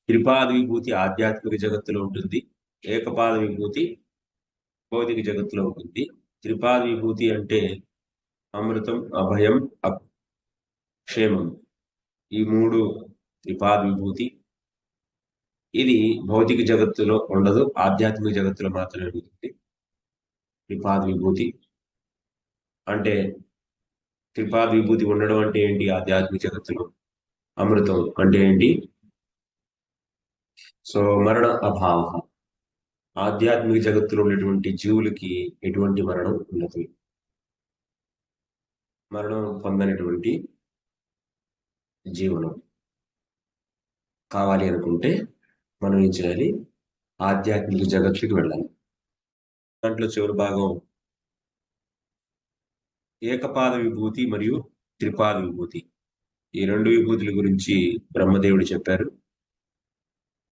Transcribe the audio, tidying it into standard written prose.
త్రిపాద విభూతి ఆధ్యాత్మిక జగత్తులో ఉంటుంది. ఏకపాద విభూతి భౌతిక జగత్తులో ఉంటుంది. త్రిపాద విభూతి అంటే అమృతం, అభయం, క్షేమం, ఈ మూడు త్రిపాద విభూతి. ఇది భౌతిక జగత్తులో ఉండదు, ఆధ్యాత్మిక జగత్తులో మాత్రమే ఉంటుంది త్రిపాద విభూతి. అంటే త్రిపాద విభూతి ఉండడం అంటే ఏంటి? ఆధ్యాత్మిక జగత్తులో అమృతం అంటే ఏంటి? సో మరణ అభావ, ఆధ్యాత్మిక జగత్తులో ఉన్నటువంటి జీవులకి ఎటువంటి మరణం ఉండదు. మరణం పొందనటువంటి జీవనం కావాలి అనుకుంటే మనం ఏం చేయాలి? ఆధ్యాత్మిక జగత్తుకి వెళ్ళాలి. దాంట్లో చివరి భాగం ఏకపాద విభూతి మరియు త్రిపాద విభూతి, ఈ రెండు విభూతుల గురించి బ్రహ్మదేవుడు చెప్పారు.